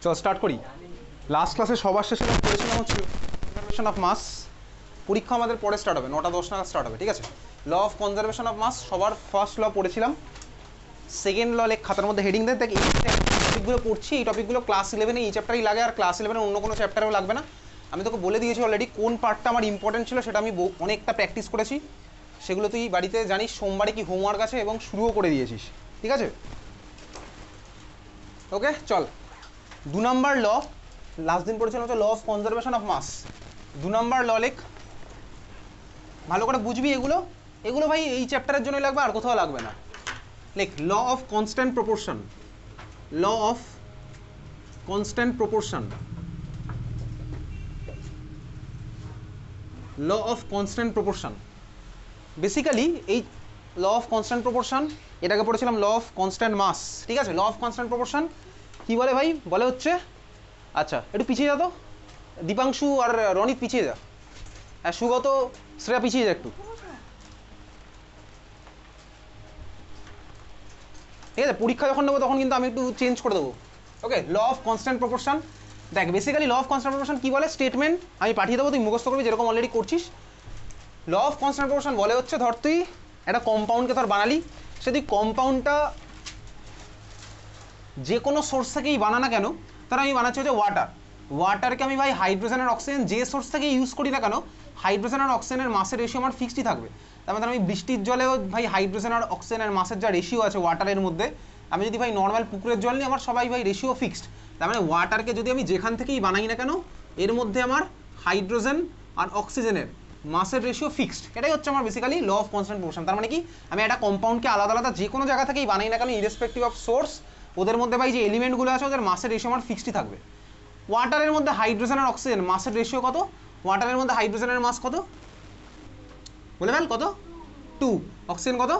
চল স্টার্ট করি। লাস্ট ক্লাসে সবার শেষে পড়েছিলাম হচ্ছে কনজারভেশন অফ মাস। পরীক্ষা আমাদের পরে স্টার্ট হবে, 9টা 10 নাগাদ স্টার্ট হবে, ঠিক আছে। Law of conservation of mass সবার ফার্স্ট ল পড়েছিলাম। সেকেন্ড ল লেখ খাতার মধ্যে হেডিং দেয়, দেখ এই টপিকগুলো পড়ছি, এই টপিকগুলো ক্লাস 11-এ এই চ্যাপ্টারই লাগে, আর ক্লাস 11-এ অন্য কোনো চ্যাপ্টারেও লাগবে না। আমি তোকে বলে দিয়েছি অলরেডি কোন পার্টটা আমার ইম্পর্টেন্ট ছিল, সেটা আমি অনেকটা প্র্যাকটিস করেছি। সেগুলো তুই বাড়িতে জানিস, সোমবারে কি হোমওয়ার্ক আছে এবং শুরুও করে দিয়েছিস, ঠিক আছে। ওকে চল, 2 নম্বর ল লাস্ট দিন পড়েছিলাম হচ্ছে law of conservation of mass. 2 নম্বর ল লেখ, ভালো করে বুঝবি এগুলো। এগুলো ভাই এই চ্যাপ্টারের জন্যই লাগবে, আর কোথাও লাগবে না। লেখ law of constant proportion. Law of constant proportion. Law of constant proportion basically এই ল অফ কনস্ট্যান্ট প্রপোর্শন, এটাকে পড়েছিলাম ল অফ কনস্ট্যান্ট মাস, ঠিক আছে। ল অফ কনস্ট্যান্ট প্রপোর্শন কি বলে ভাই? বলে হচ্ছে, আচ্ছা একটু পিছিয়ে যা তো, দীপাংশু আর রনিত পিছিয়ে যা, হ্যাঁ সুগত শ্রেয়া পিছিয়ে যা একটু, ঠিক আছে। পরীক্ষা যখন নেবো তখন কিন্তু আমি একটু চেঞ্জ করে দেবো। Okay, law of constant proportion. দেখ basically law of constant proportion কি বলে? স্টেটমেন্ট আমি পাঠিয়ে দেবো, তুই মুখস্থ করবি যেরকম অলরেডি করছিস। ল অফ কনস্ট্যান্ট প্রপোর্শন বলে হচ্ছে, ধর তুই একটা কম্পাউন্ডকে ধর বানালি, সে তুই কম্পাউন্ডটা যে কোনো সোর্স থেকেই বানা না কেন, তার আমি বানাচ্ছি হচ্ছে ওয়াটার। ওয়াটারকে আমি ভাই হাইড্রোজেন আর অক্সিজেন যে সোর্স থেকে ইউজ করি না কেন, হাইড্রোজেন আর অক্সিজেনের মাসের রেশিও আমার ফিক্সডই থাকবে। তার মানে আমি বৃষ্টির জলেও ভাই হাইড্রোজেন আর অক্সিজেনের মাসের যা রেশিও আছে ওয়াটারের মধ্যে, আমি যদি ভাই নর্মাল পুকুরের জল নিই আমার সবাই ভাই রেশিও ফিক্সড। তার মানে ওয়াটারকে যদি আমি যেখান থেকেই বানাই না কেন, এর মধ্যে আমার হাইড্রোজেন আর অক্সিজেনের মাসের রেশিও ফিক্সড। এটাই হচ্ছে আমার basically law of constant proportion. তার মানে কি, আমি একটা কম্পাউন্ডকে আলাদা আলাদা যে কোনো জায়গা থেকেই বানাই না কেন, ইরেসপেক্টিভ অফ সোর্স, ওদের মধ্যে ভাই যে এলিমেন্টগুলো আছে ওদের মাসের রেশিও আমার ফিক্সডই থাকবে। ওয়াটারের মধ্যে হাইড্রোজেন আর অক্সিজেন মাসের রেশিও কত? ওয়াটারের মধ্যে হাইড্রোজেনের মাস কত বলে ফেল, কত? 2। অক্সিজেন কত?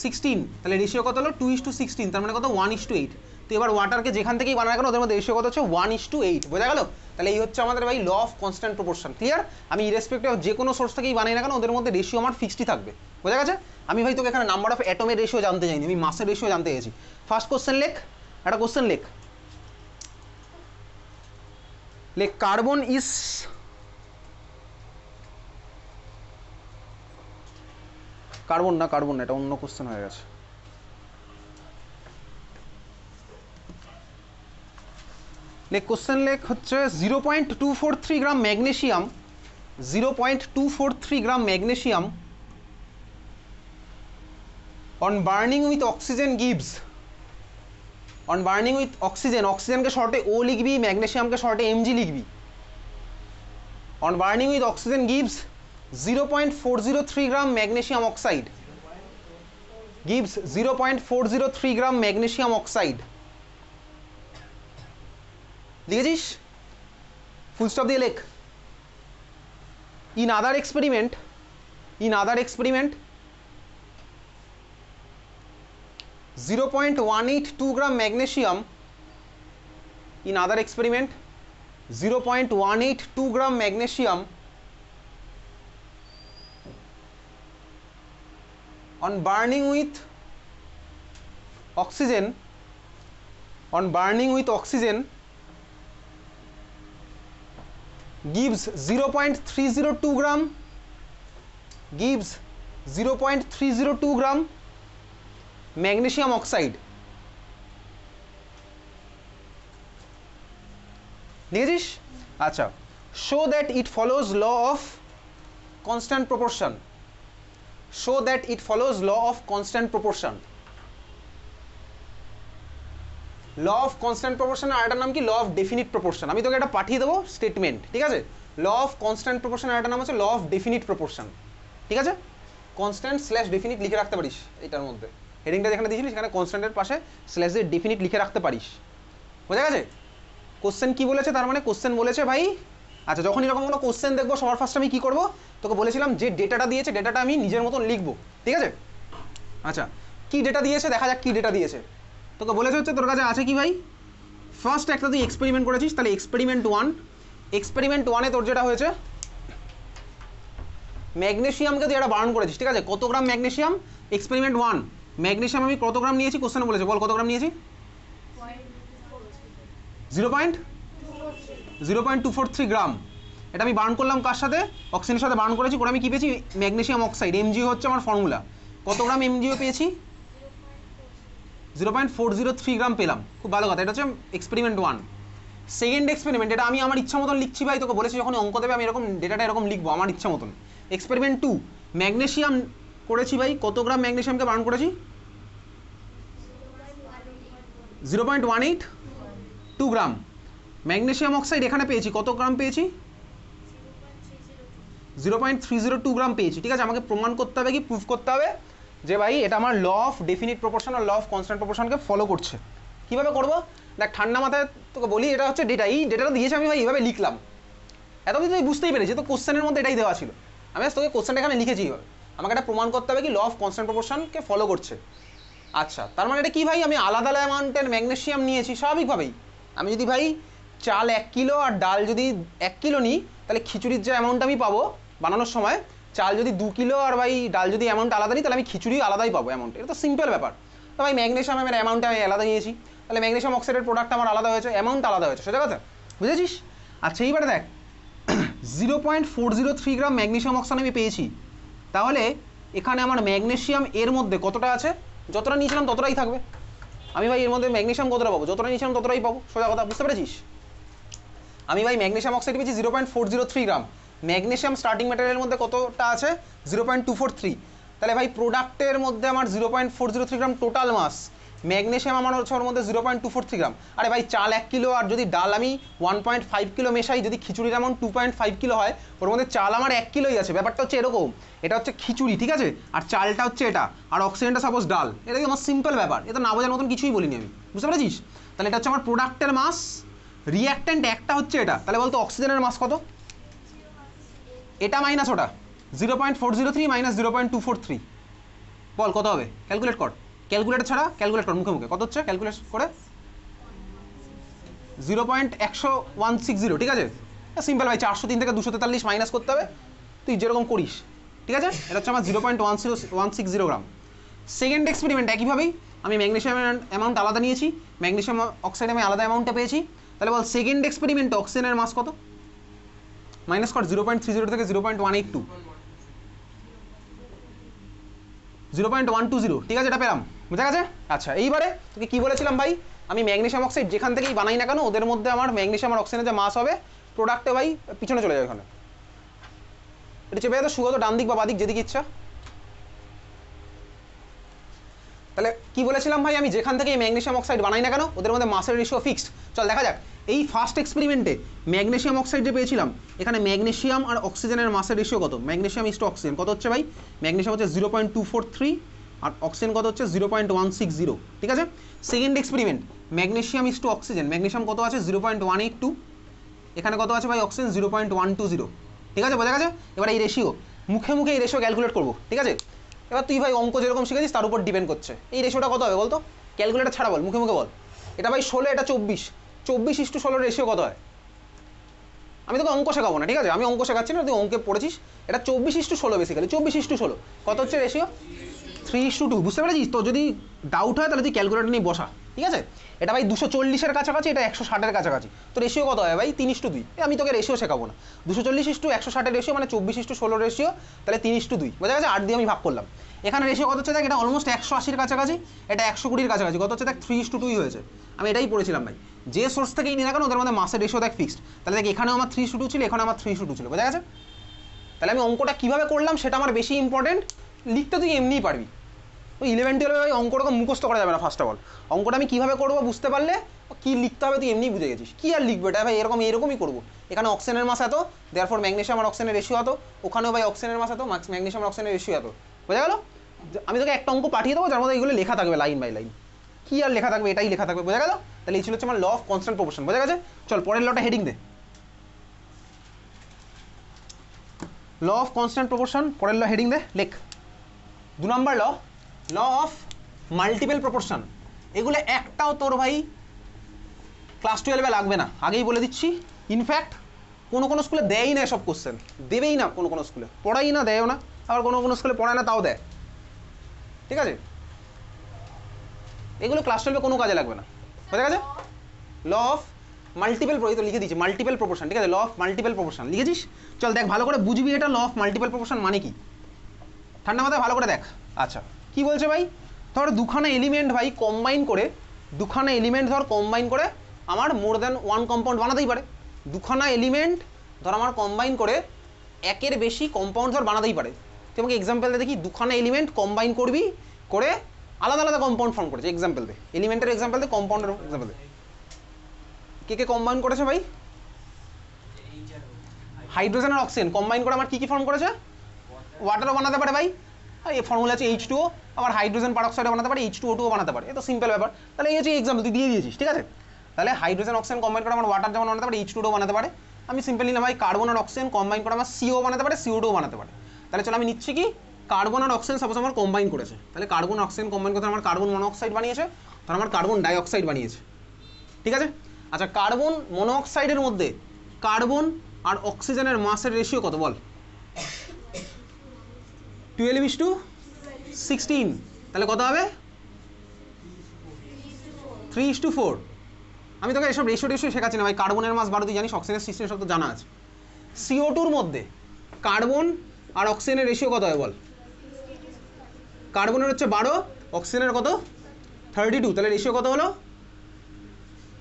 16। তাহলে রেশিও কত হলো? 2:16। তার মানে কত? 1:8। তো এবার ওয়াটারকে যেখান থেকেই বানায় কেন ওদের মধ্যে রেশিও কত হচ্ছে? 1:8। বোঝা গেল? তাহলে এই হচ্ছে আমাদের ভাই law of constant proportion. Clear? আমি ইরেসপেক্টিভ অফ যে কোনো সোর্স থেকেই বানাই না কেন ওদের মধ্যে রেশিও আমার ফিক্সডই থাকবে। বোঝা গেছে? আমি ভাই তোকে এখানে নাম্বার অফ অ্যাটমের রেশিও জানতে চাইনি, আমি মাসের রেশিও জানতে গেছি। ফার্স্ট কোশ্চেন লেখ, একটা কোশ্চেন লেখ, লেখ কার্বন ইজ কার্বন না, কার্বন না, এটা অন্য কোশ্চেন হয়ে গেছে। লেখ কোশ্চেন লেখ হচ্ছে 0.243 gram magnesium, 0.243 gram magnesium on burning with oxygen gives, on burning with oxygen, অক্সিজেনকে শর্টে ও লিখবি, ম্যাগনেশিয়ামকে শর্টে এমজি লিখবি। On burning with oxygen gives 0.403 gram magnesium oxide, gives 0.403 gram magnesium oxide. লিখেছিস? ফুল স্টপ দিয়ে লেখ। In other experiment 0.182 gram magnesium, in other experiment 0.182 gram magnesium on burning with oxygen, on burning with oxygen gives 0.302 gram, gives 0.302 gram magnesium oxide। লিখেছিস? আচ্ছা, show that it follows law of constant proportion, show that it follows law of constant proportion। Law of constant প্রপোর্শনের আরেকটা নাম কি? Law of definite proportion. আমি তোকে এটা পাঠিয়ে দেবো স্টেটমেন্ট, ঠিক আছে। ল অফ কনস্ট্যান্ট প্রপোর্শনের আরেকটা নাম হচ্ছে ল অফ ডেফিনিট প্রপোর্শন, ঠিক আছে। কনস্ট্যান্ট স্ল্যাশ ডেফিনিট লিখে রাখতে পারিস এটার মধ্যে, হেডিংটা যেখানে দিয়েছিলি সেখানে কনস্ট্যান্টের পাশে স্ল্যাশ দিয়ে ডেফিনিট লিখে রাখতে পারিস। বোঝা গেছে? কোশ্চেন কি বলেছে? তার মানে কোশ্চেন বলেছে ভাই, আচ্ছা যখন এরকম কোনো কোশ্চেন দেখবো সবার ফার্স্ট আমি কি করবো, তোকে বলেছিলাম যে ডেটাটা দিয়েছে ডেটাটা আমি নিজের মতন লিখবো, ঠিক আছে। আচ্ছা কি ডেটা দিয়েছে দেখা যাক, কি ডেটা দিয়েছে। তোকে বলেছে হচ্ছে তোর কাছে আছে কি ভাই, ফার্স্ট একটা তুই এক্সপেরিমেন্ট করেছিস, তাহলে এক্সপেরিমেন্ট 1 তোর যেটা হয়েছে ম্যাগনেশিয়ামকে তুই একটা বার্ন করেছিস, ঠিক আছে। কত গ্রাম ম্যাগনেশিয়াম? এক্সপেরিমেন্ট 1 ম্যাগনেশিয়াম আমি কত গ্রাম নিয়েছি কোশ্চেনে বলেছে, বল কত গ্রাম নিয়েছি? 0.243 গ্রাম। এটা আমি বার্ন করলাম কার সাথে? অক্সিজেনের সাথে বার্ন করেছি, করে আমি কি পেয়েছি? ম্যাগনেসিয়াম অক্সাইড, এমজিও হচ্ছে আমার ফর্মুলা। কত গ্রাম এমজিও পেয়েছি? 0.403 গ্রাম পেলাম। খুব ভালো কথা, এটা হচ্ছে এক্সপেরিমেন্ট 1। সেকেন্ড এক্সপেরিমেন্ট, এটা আমি আমার ইচ্ছা মতন লিখছি ভাই, তোকে বলেছি যখন অঙ্ক দেবে আমি এরকম ডেটাটা এরকম লিখবো আমার ইচ্ছা মতন। এক্সপেরিমেন্ট 2, ম্যাগনেসিয়াম করেছি ভাই, কত গ্রাম ম্যাগনেসিয়ামকে বার্ন করেছি? 0.182 গ্রাম। ম্যাগনেসিয়াম অক্সাইড এখানে পেয়েছি, কত গ্রাম পেয়েছি? 0.302 গ্রাম পেয়েছি। ঠিক আছে, আমাকে প্রমাণ করতে হবে কি প্রুফ করতে হবে যে ভাই এটা আমার ল অফ ডেফিনিট প্রপোর্শন আর ল অফ কনস্ট্যান্ট প্রপোর্শনকে ফলো করছে। কীভাবে করবো দেখ, ঠান্ডা মাথায় তোকে বলি, এটা হচ্ছে ডেটা, এই ডেটাটা দিয়েছে আমি ভাই এইভাবে লিখলাম, এতদিন তুই বুঝতেই পেরেছি, তো কোশ্চেনের মধ্যে এটাই দেওয়া ছিল, আমি তোকে কোশ্চেনটা এখানে লিখেছি এইভাবে। আমাকে এটা প্রমাণ করতে হবে কি ল অফ কনস্ট্যান্ট প্রপোর্শনকে ফলো করছে। আচ্ছা, তার মানে এটা কি ভাই, আমি আলাদা আলাদা অ্যামাউন্টের ম্যাগনেসিয়াম নিয়েছি স্বাভাবিকভাবেই। আমি যদি ভাই চাল 1 কিলো আর ডাল যদি 1 কিলো নিই, তাহলে খিচুড়ির যে অ্যামাউন্ট আমি পাবো বানানোর সময়, চাল যদি 2 কিলো আর ভাই ডাল যদি অ্যামাউন্ট আলাদা নিই, তাহলে আমি খিচুড়ি আলাদাই পাবো অ্যামাউন্ট। এটা তো সিম্পল ব্যাপার। তো ভাই ম্যাগনেসিয়ামের অ্যামাউন্টটা আমি আলাদা নিয়েছি, তাহলে ম্যাগনেসিয়াম অক্সাইডের প্রোডাক্ট আমার আলাদা হয়েছে, অ্যামাউন্ট আলাদা হয়েছে, সোজা কথা, বুঝেছিস? আচ্ছা, এইবারে দেখ 0.403 গ্রাম ম্যাগনেসিয়াম অক্সাইড আমি পেয়েছি, তাহলে এখানে আমার ম্যাগনেসিয়াম এর মধ্যে কতটা আছে? যতটা নিয়েছিলাম ততটাই থাকবে। আমি ভাই এর মধ্যে ম্যাগনেসিয়াম কতটা পাবো? যতটা নিয়েছিলাম ততটাই পাবো, সোজা কথা, বুঝতে পেরেছিস? আমি ভাই ম্যাগনেসিয়াম অক্সাইড পেয়েছি 0.403 গ্রাম, ম্যাগনেসিয়াম স্টার্টিং ম্যাটেরিয়ালের মধ্যে কতটা আছে? 0.243। তাহলে ভাই প্রোডাক্টের মধ্যে আমার 0.403 গ্রাম টোটাল মাস, ম্যাগনেসিয়াম আমার হচ্ছে ওর মধ্যে 0.243 গ্রাম। আরে ভাই চাল 1 কিলো আর যদি ডাল আমি 1.5 কিলো মেশাই, যদি খিচুড়ির অ্যামাউন্ট 2.5 কিলো হয়, ওর মধ্যে চাল আমার 1 কিলোই আছে। ব্যাপারটা হচ্ছে এরকম, এটা হচ্ছে খিচুড়ি, ঠিক আছে, আর চালটা হচ্ছে এটা, আর অক্সিজেনটা সাপোজ ডাল। এটা কি আমার সিম্পল ব্যাপার, এটা না বোঝার মতন কিছুই বলিনি আমি, বুঝতে পেরেছিস? তাহলে এটা হচ্ছে আমার প্রোডাক্টের মাস, রিঅ্যাক্ট্যান্ট একটা হচ্ছে এটা, তাহলে বলতো অক্সিজেনের মাস কত? এটা মাইনাস ওটা, 0.403 মাইনাস 0.243, বল কত হবে? ক্যালকুলেট কর, ক্যালকুলেটর ছাড়া ক্যালকুলেট কর মুখে মুখে, কত হচ্ছে ক্যালকুলেট করে? 0.160, ঠিক আছে, সিম্পল ভাই, 403 থেকে 243 মাইনাস করতে হবে, তুই যেরকম করিস, ঠিক আছে? এটা হচ্ছে আমার 0.160 গ্রাম। সেকেন্ড এক্সপেরিমেন্ট একইভাবেই, আমি ম্যাগনেসিয়াম অ্যামাউন্ট আলাদা নিয়েছি, ম্যাগনেসিয়াম অক্সাইড আমি আলাদা অ্যামাউন্টটা পেয়েছি, তাহলে বল সেকেন্ড এক্সপেরিমেন্টে অক্সিজেনের মাস কত? মাইনাস কর 0.30 থেকে 0.182, 0.120, ঠিক আছে, এটা পেলাম, বুঝা গেছে? আচ্ছা, এইবারে তোকে কি বলেছিলাম ভাই, আমি ম্যাগনেসিয়াম অক্সাইড যেখান থেকেই বানাই না কেন, ওদের মধ্যে আমার ম্যাগনেসিয়াম আর অক্সিজেনের যে মাস হবে প্রোডাক্টে ভাই পিছনে চলে যাবে, এখানে এটা চেপে যাবে সুগত ডান দিক বা বাদিক যেদিকে ইচ্ছা। তাহলে কি বলেছিলাম ভাই, আমি যেখান থেকে ম্যাগনেসিয়াম অক্সাইড বানাই না কেন, ওদের মধ্যে মাসের রেশিও ফিক্সড। চল দেখা যাক, এই ফার্স্ট এক্সপেরিমেন্টে ম্যাগনেসিয়াম অক্সাইড যে পেয়েছিলাম, এখানে ম্যাগনেসিয়াম আর অক্সিজেনের মাসের রেশিও কত? ম্যাগনেসিয়াম ইস টু অক্সিজেন কত হচ্ছে ভাই? ম্যাগনেসিয়াম হচ্ছে 0.243 আর অক্সিজেন কত হচ্ছে? 0.160, ঠিক আছে? Second experiment, magnesium is to oxygen, magnesium কত আছে? 0.182, এখানে কত আছে ভাই? অক্সিজেন 0.120, ঠিক আছে, বোঝা গেছে? এবার এই রেশিও মুখে মুখে এই রেশিও ক্যালকুলেট করবো, ঠিক আছে? এবার তুই ভাই অঙ্ক যেরকম শিখেছিস তার উপর ডিপেন্ড করছে, এই রেশিওটা কত হবে বলতো? ক্যালকুলেটার ছাড়া বল, মুখে মুখে বল। এটা ভাই 16, এটা 24, 24:16 রেশিও কত হয়? আমি তোকে অঙ্ক শেখাবো না, ঠিক আছে, আমি অঙ্ক শেখাচ্ছি না, তুই অঙ্কে পড়েছিস। এটা 24:16 বেসিক্যালি, 24:16 কত হচ্ছে রেশিও? 3:2, বুঝতে পেরেছিস? তো যদি ডাউট হয় তাহলে তুই ক্যালকুলেটার নিয়ে বসা, ঠিক আছে? এটা ভাই 240-এর কাছাকাছি, এটা 160-এর কাছাকাছি, তো রেশিও কত হয় ভাই? 3:2। আমি তোকে রেশিও শেখাবো না, 240:160 রেশিও মানে 24:16 রেশিও, তাহলে 3:2, বোঝা গেছে? 8 দিয়ে আমি ভাগ করলাম। এখানে রেশিও কত হচ্ছে দেখ, এটা অলমোস্ট 180-এর কাছাকাছি, এটা 120-এর কাছাকাছি, কত হচ্ছে দেখ? 3:2 হয়েছে। আমি এটাই পড়েছিলাম ভাই, যে সোর্স থেকেই নিয়ে না কেন ওদের মধ্যে মাসের রেশিও দেখ ফিক্সড। তাহলে দেখ এখানেও আমার 3:2 ছিল, এখানে আমার 3:2 ছিল, বোঝা গেছে? তাহলে আমি অঙ্কটা কীভাবে করলাম সেটা আমার বেশি ইম্পর্টেন্ট, লিখতে তুই এমনিই পারবি। ওই 11-12 অঙ্কটাকে মুখস্থ করা যাবে না। ফার্স্ট অফ অল অঙ্কটা আমি কীভাবে করবো বুঝতে পারলে কী লিখতে হবে তুই এমনি বুঝে গেছিস। কী আর লিখবে এটা ভাই, এরকমই করবো। এখানে অক্সিজেনের মাস এত, দেয়ারফর ম্যাগনেসিয়াম আর অক্সিজেনের রেশিও এত, ওখানেও ভাই অক্সিজেনের মাস এত, ম্যাগনেসিয়াম আর অক্সিজেনের রেশিও এত, বোঝা গেল? আমি তোকে একটা অঙ্ক পাঠিয়ে দেবো যার মধ্যে এইগুলো লেখা থাকবে লাইন বাই লাইন, কী আর লেখা থাকবে, এটাই লেখা থাকবে, বোঝা গেল? তাহলে এই ছিল হচ্ছে আমার ল অফ কনস্ট্যান্ট প্রপোর্শন, বোঝা গেছে? চল পরের লটা হেডিং দে, ল অফ কনস্ট্যান্ট প্রপোর্শন, পরের ল হেডিং দে, লেখ 2 নম্বর law, law of multiple proportion. এগুলো একটাও তোর ভাই ক্লাস 12-এ লাগবে না, আগেই বলে দিচ্ছি। ইনফ্যাক্ট কোনো কোনো স্কুলে দেয়ই না এসব কোশ্চেন, দেবেই না, কোনো কোনো স্কুলে পড়াই না, দেয়ও না, আবার কোনো কোনো স্কুলে পড়ায় না তাও দেয়, ঠিক আছে? এগুলো ক্লাস 12-এ কোনো কাজে লাগবে না, বোঝা গেছে? ল অফ মাল্টিপল, এই তো লিখে দিয়েছি মাল্টিপল প্রপোর্শন, ঠিক আছে, ল অফ মাল্টিপল প্রপোর্শন লিখেছিস। চল দেখ ভালো করে বুঝবি এটা ল অফ মাল্টিপল প্রপোর্শন মানে কি, ঠান্ডা মাথায় ভালো করে দেখ। আচ্ছা কি বলছে ভাই, ধর দুখানা এলিমেন্ট ভাই কম্বাইন করে, দুখানা এলিমেন্ট ধর কম্বাইন করে আমার মোর দ্যান ওয়ান কম্পাউন্ড বানাতেই পারে। দুখানা এলিমেন্ট ধর আমার কম্বাইন করে একের বেশি কম্পাউন্ড ধর বানাতেই পারে। তুই আমাকে এক্সাম্পল দে দেখি, দুখানা এলিমেন্ট কম্বাইন করবি করে আলাদা আলাদা কম্পাউন্ড ফর্ম করেছে, এক্সাম্পল দে, এলিমেন্টের এক্সাম্পল দে, কম্পাউন্ডের এক্সাম্পল দে। কে কে কম্বাইন করেছে ভাই? হাইড্রোজেন আর অক্সিজেন কম্বাইন করে আমার কি কি ফর্ম করেছে? ওয়াটারও বানাতে পারে ভাই, এই ফর্মুলা আছে H2O, আবার হাইড্রোজেন পারঅক্সাইডও বানাতে পারে, H2O2 বানাতে পারে, এ তো সিম্পল ব্যাপার। তাহলে এই হচ্ছে এক্সাম্পল তুই দিয়ে দিয়েছিস, ঠিক আছে। তাহলে হাইড্রোজেন অক্সিজেন কম্বাইন করে আমার ওয়াটার যেমন বানাতে পারে, H2O বানাতে পারে। আমি সিম্পলি না ভাই কার্বন আর অক্সিজেন কম্বাইন করে আমার CO বানাতে পারে, CO2 বানাতে পারে। তাহলে চলো আমি নিচ্ছি কি, কার্বন আর অক্সিজেন সাপোজ আমার কম্বাইন করেছে, তাহলে কার্বন অক্সিজেন কম্বাইন করতে আমার কার্বন মনোঅক্সাইড বানিয়েছে, তাহলে আমার কার্বন ডাইঅক্সাইড বানিয়েছে, ঠিক আছে। আচ্ছা কার্বন মনোঅক্সাইডের মধ্যে কার্বন আর অক্সিজেনের মাসের রেশিও কত বল? 12:16, তাহলে কত হবে? 3:4। আমি তোকে এসব রেশিও শেখাচ্ছি না ভাই, কার্বনের মাস 12 তুই জানিস, অক্সিজেনের 16 সব তো জানা আছে। CO2-র মধ্যে কার্বন আর অক্সিজেনের রেশিও কত হয় বল? কার্বনের হচ্ছে 12, অক্সিজেনের কত? 32, তাহলে রেশিও কত হলো?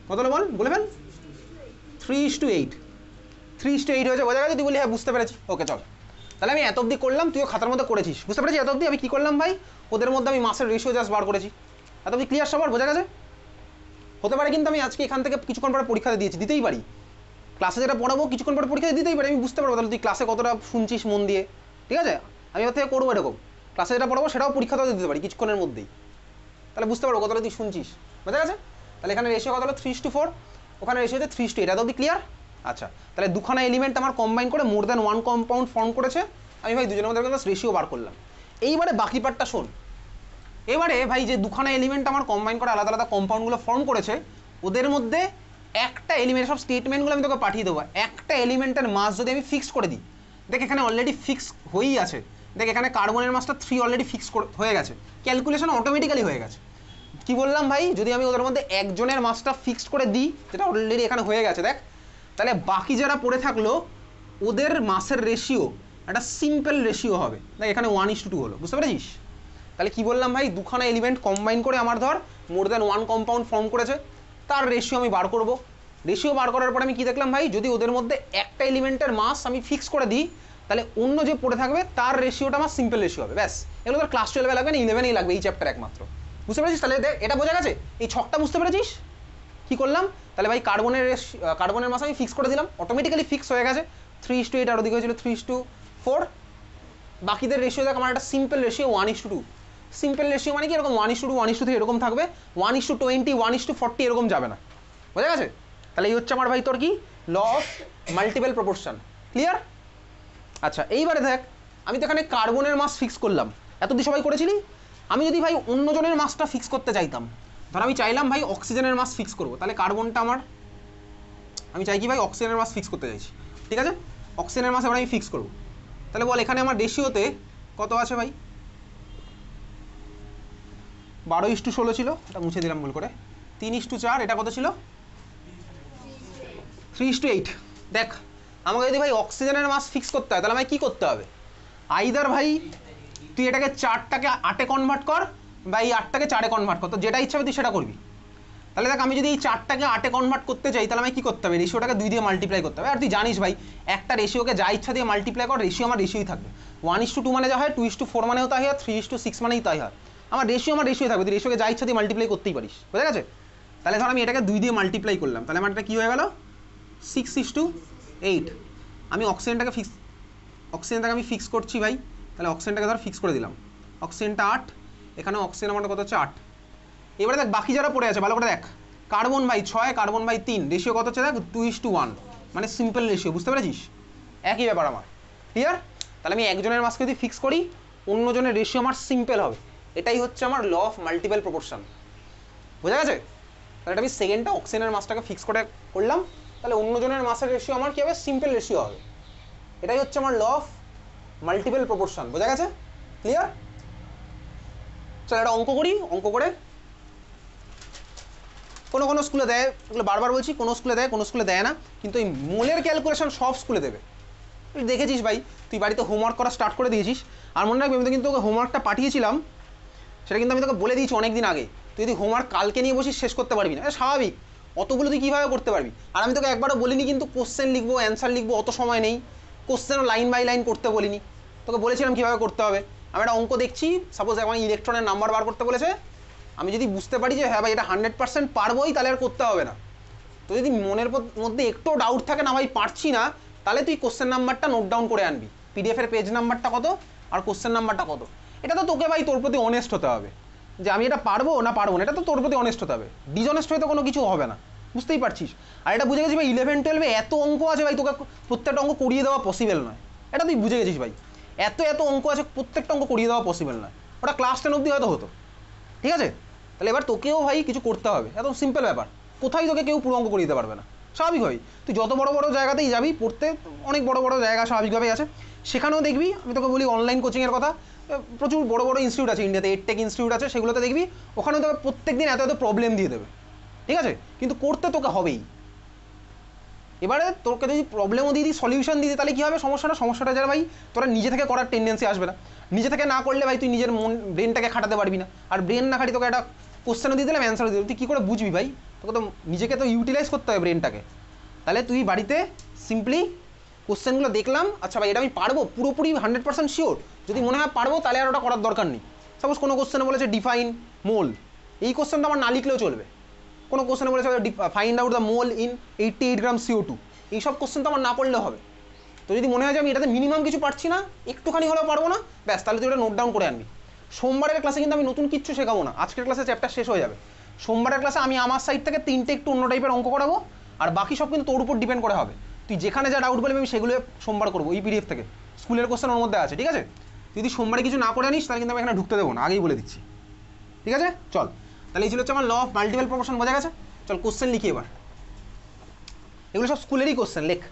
কত হলো বল, বলে ফেল। 3:8, 3:8 হয়েছে, বোঝা গেছে? তুই বলি হ্যাঁ বুঝতে পেরেছি, ওকে চল। তাহলে আমি এত অবধি করলাম, তুইও খাতার মধ্যে করেছিস, বুঝতে পেরেছি? এত অবধি আমি কি করলাম ভাই, ওদের মধ্যে আমি মাসের রেশিও জাস্ট বার করেছি। এত অবধি ক্লিয়ার সবার, বোঝা গেছে? হতে পারে কিন্তু আমি আজকে এখান থেকে কিছুক্ষণ পরে পরীক্ষাতে দিয়েছি, দিতেই পারি, ক্লাসে যেটা পড়াবো কিছুক্ষণ পরে পরীক্ষাতে দিতেই পারি, আমি বুঝতে পারবো তাহলে তুই ক্লাসে কতটা শুনছিস মন দিয়ে, ঠিক আছে। আমি এবার থেকে করবো এরকম, ক্লাসে যেটা পড়াবো সেটাও পরীক্ষাতেও দিতে পারি কিছুক্ষণের মধ্যেই, তাহলে বুঝতে পারবো কতটা তুই শুনছিস, বোঝা গেছে? তাহলে এখানে রেশিও কত হলো? 3:4, ওখানে রেশিও হচ্ছে 3:8, এত অবধি ক্লিয়ার? আচ্ছা তাহলে দুখানা এলিমেন্ট আমার কম্বাইন করে more than one compound form করেছে, আমি ভাই দুজনের মধ্যে রেশিও বার করলাম। এইবারে বাকি পার্টটা শোন। এবারে ভাই যে দুখানা এলিমেন্ট আমার কম্বাইন করে আলাদা আলাদা কম্পাউন্ডগুলো ফর্ম করেছে, ওদের মধ্যে একটা এলিমেন্ট, সব স্টেটমেন্টগুলো আমি তোকে পাঠিয়ে দেবো, একটা এলিমেন্টের মাস যদি আমি ফিক্স করে দিই, দেখ এখানে অলরেডি ফিক্স হয়েই আছে, দেখ এখানে কার্বনের মাসটা 3 অলরেডি ফিক্স হয়ে গেছে, ক্যালকুলেশন অটোমেটিক্যালি হয়ে গেছে। কি বললাম ভাই, যদি আমি ওদের মধ্যে একজনের মাসটা ফিক্সড করে দিই, যেটা অলরেডি এখানে হয়ে গেছে দেখ, তাহলে বাকি যারা পড়ে থাকলো ওদের মাসের রেশিও একটা সিম্পল রেশিও হবে, দেখ এখানে 1:2 হলো, বুঝতে পেরেছিস? তাহলে কি বললাম ভাই, দুখানা এলিমেন্ট কম্বাইন করে আমার ধর more than one compound form করেছে, তার রেশিও আমি বার করব। রেশিও বার করার পর আমি কি দেখলাম ভাই, যদি ওদের মধ্যে একটা এলিমেন্টের মাস আমি ফিক্স করে দিই, তাহলে অন্য যে পড়ে থাকবে তার রেশিওটা আমার সিম্পল রেশিও হবে, ব্যাস। এগুলো তোর ক্লাস 12 লাগবে না, 11এই লাগবে এই চ্যাপ্টার একমাত্র, বুঝতে পেরেছিস? তাহলে দেখ এটা বোঝা গেছে, এই ছকটা বুঝতে পেরেছিস কি করলাম? তাহলে ভাই কার্বনের মাস আমি ফিক্স করে দিলাম, অটোমেটিক্যালি ফিক্স হয়ে গেছে, 3:8, আর ওদিকে হয়েছিল 3:4। বাকিদের রেশিও দেখ আমার একটা সিম্পল রেশিও 1:2, সিম্পল রেশিও মানে কি এরকম 1:2, 1:3 এরকম থাকবে, 1:20, 1:40 এরকম যাবে না, বোঝা গেছে? তাহলে এই হচ্ছে আমার ভাই তোর কি law of multiple proportion, clear? আচ্ছা এইবারে দেখ, আমি তো এখানে কার্বনের মাস ফিক্স করলাম, এতদিন সবাই করেছিলি। আমি যদি ভাই অন্যজনের মাসটা ফিক্স করতে চাইতাম, ধর আমি চাইলাম ভাই অক্সিজেনের মাস ফিক্স করবো, তাহলে কার্বনটা আমার, আমি চাই কি ভাই অক্সিজেনের মাস ফিক্স করতে চাইছি, ঠিক আছে, অক্সিজেনের মাস এবার আমি ফিক্স করবো। তাহলে বল এখানে আমার রেশিওতে কত আছে ভাই? 12:16 ছিল, এটা মুছে দিলাম ভুল করে, 3:4, এটা কত ছিল? 3:8। দেখ আমাকে যদি ভাই অক্সিজেনের মাস ফিক্স করতে হয়, তাহলে আমায় কি করতে হবে? আইদার ভাই তুই এটাকে 4টাকে 8-এ কনভার্ট কর, বা এই 8টাকে 4-এ কনভার্ট কর, তো যেটা ইচ্ছা হবে তুই সেটা করবি। তাহলে দেখ আমি যদি এই 4টাকে 8-এ কনভার্ট করতে চাই, তাহলে আমায় কি করতে হবে? রেশিওটাকে 2 দিয়ে মাল্টিপ্লাই করতে হবে। আর তুই জানিস ভাই একটা রেশিওকে যা ইচ্ছা দিয়ে মাল্টিপ্লাই কর, রেশিও আমার রেশিওই থাকবে। 1:2 মানে যা হয়, 2:4 মানেও তাই হয়, 3:6 মানেই তাই হয়, আমার রেশিও থাকবে, তুই রেশিওকে যা ইচ্ছা দিয়ে মাল্টিপ্লাই করতেই পারিস, বুঝা গেছে? তাহলে ধর আমি এটাকে 2 দিয়ে মাল্টিপ্লাই করলাম, তাহলে আমার এটা কী হয়ে গেল? 6:8। আমি অক্সিজেনটাকে আমি ফিক্স করছি ভাই, তাহলে অক্সিজেনটাকে ধর ফিক্স করে দিলাম, অক্সিজেনটা 8, এখানে অক্সিজেন আমার কত হচ্ছে 8। এবারে দেখ বাকি যারা পড়ে আছে ভালো করে দেখ, কার্বন ভাই 6, কার্বন ভাই 3, রেশিও কত হচ্ছে দেখ 2:1, মানে সিম্পল রেশিও, বুঝতে পেরেছিস? একই ব্যাপার আমার, ক্লিয়ার? তাহলে আমি একজনের মাসকে যদি ফিক্স করি, অন্যজনের রেশিও আমার সিম্পল হবে, এটাই হচ্ছে আমার ল অফ মাল্টিপল প্রপোর্শন, বোঝা গেছে? তাহলে এটা আমি সেকেন্ডটা অক্সিজেনের মাসটাকে ফিক্স করলাম, তাহলে অন্যজনের মাসের রেশিও আমার কী হবে? সিম্পল রেশিও হবে, এটাই হচ্ছে আমার ল অফ মাল্টিপল প্রপোর্শন, বোঝা গেছে? ক্লিয়ার? চল একটা অঙ্ক করি, অঙ্ক করে কোনো কোনো স্কুলে দেয়, এগুলো বারবার বলছি, কোনো স্কুলে দেয় কোনো স্কুলে দেয় না, কিন্তু এই মোলের ক্যালকুলেশন সব স্কুলে দেবে। তুই দেখেছিস ভাই, তুই বাড়িতে হোমওয়ার্ক করা স্টার্ট করে দিয়েছিস, আর মনে রাখবি আমি তো কিন্তু তোকে হোমওয়ার্কটা পাঠিয়েছিলাম, সেটা কিন্তু আমি তোকে বলে দিয়েছি অনেক দিন আগে, তুই যদি হোমওয়ার্ক কালকে নিয়ে বসিস শেষ করতে পারবি না, এটা স্বাভাবিক, অতগুলো তুই কীভাবে করতে পারবি। আর আমি তোকে একবারও বলিনি কিন্তু কোশ্চেন লিখবো অ্যান্সার লিখবো, অত সময় নেই, কোশ্চেনও লাইন বাই লাইন করতে বলিনি, তোকে বলেছিলাম কীভাবে করতে হবে। আমি একটা অঙ্ক দেখছি, সাপোজ এখন ইলেকট্রনের নাম্বার বার করতে বলেছে, আমি যদি বুঝতে পারি যে হ্যাঁ ভাই এটা 100% পারবোই, তাহলে আর করতে হবে না। তো যদি মনের মধ্যে একটু ডাউট থাকে না ভাই পারছি না, তাহলে তুই কোশ্চেন নাম্বারটা নোট ডাউন করে আনবি, পিডিএফের পেজ নাম্বারটা কত আর কোশ্চেন নাম্বারটা কত। এটা তো তোকে ভাই তোর প্রতি অনেস্ট হতে হবে, যে আমি এটা পারবো না পারবো না, এটা তো তোর প্রতি অনেস্ট হতে হবে, ডিসঅনেস্ট হয়ে তো কোনো কিছু হবে না, বুঝতেই পারছিস। আর এটা বুঝে গেছিস ভাই 11-12 এত অঙ্ক আছে ভাই, তোকে প্রত্যেকটা অঙ্ক করিয়ে দেওয়া পসিবল নয়, এটা তুই বুঝে গেছিস ভাই, এত এত অঙ্ক আছে প্রত্যেকটা অঙ্ক করিয়ে দেওয়া পসিবল নয়, ওটা ক্লাস 10 অবধি হয়তো হতো, ঠিক আছে। তাহলে এবার তোকেও ভাই কিছু করতে হবে, একদম সিম্পল ব্যাপার, কোথায় তোকে কেউ পুরো অঙ্ক করিয়ে দিতে পারবে না, স্বাভাবিক ভাই। তুই যত বড় বড় জায়গাতেই যাবি পড়তে, অনেক বড় বড় জায়গা স্বাভাবিকভাবেই আছে, সেখানেও দেখবি, আমি তোকে বলি অনলাইন কোচিংয়ের কথা, প্রচুর বড় বড় ইনস্টিটিউট আছে ইন্ডিয়াতে, এডটেক ইনস্টিটিউট আছে, সেগুলোতে দেখবি ওখানেও তোকে প্রত্যেক দিন এত এত প্রবলেম দিয়ে দেবে, ঠিক আছে, কিন্তু করতে তোকে হবেই। এবারে তোকে যদি প্রবলেমও দিয়ে দিই সলিউশন দিয়ে দিই, তাহলে কী হবে, সমস্যাটা যারা ভাই তোরা নিজে থেকে করার টেন্ডেন্সি আসবে না, নিজে থেকে না করলে ভাই তুই নিজের ব্রেনটাকে খাটাতে পারবি না, আর ব্রেন না খাটি তোকে একটা কোশ্চেনও দিয়ে দিলাম অ্যান্সারও দিয়ে দিলাম, তুই কী করে বুঝবি ভাই, তোকে তো নিজেকে তো ইউটিলাইজ করতে হবে ব্রেনটাকে। তাহলে তুই বাড়িতে সিম্পলি কোশ্চেনগুলো দেখলাম, আচ্ছা ভাই এটা আমি পারবো পুরোপুরি 100% শিওর, যদি মনে হয় পারবো তাহলে আর ওটা করার দরকার নেই। সাপোজ কোনো কোশ্চেনে বলেছে ডিফাইন মোল, এই কোশ্চেনটা আমার না লিখলেও চলবে, কোনো কোশ্চেনে বলেছে find out the mole in 88 gram CO2, এইসব কোশ্চেন তো আমার না পড়লেও হবে। তো যদি মনে হয় যে আমি এটাতে মিনিমাম কিছু পারছি না, একটুখানি হলেও পারবো না, ব্যাস তাহলে তুই এটা নোট ডাউন করে আনবি। সোমবারের ক্লাসে কিন্তু আমি নতুন কিচ্ছু শেখাবো না, আজকের ক্লাসে চ্যাপ্টার শেষ হয়ে যাবে, সোমবারের ক্লাসে আমি আমার সাইড থেকে 3টে একটু অন্য টাইপের অঙ্ক করাবো, আর বাকি সব কিন্তু তোর উপর ডিপেন্ড করে হবে, তুই যেখানে যা ডাউট বলবি আমি সেগুলো সোমবার করবো, এই পিডিএফ থেকে স্কুলের কোশ্চেন ওর মধ্যে আছে, ঠিক আছে। যদি সোমবারে কিছু না করে আনিস তাহলে কিন্তু আমি এখানে ঢুকতে দেবো না, আগেই বলে দিচ্ছি, ঠিক আছে। চল তাহলে এই ছিল হচ্ছে আমার ল অফ মাল্টিপল প্রপোর্শন, বোঝা গেছে। চল কোশ্চেন লিখি এবার, এগুলো সব স্কুলেরই কোশ্চেন, লেখ।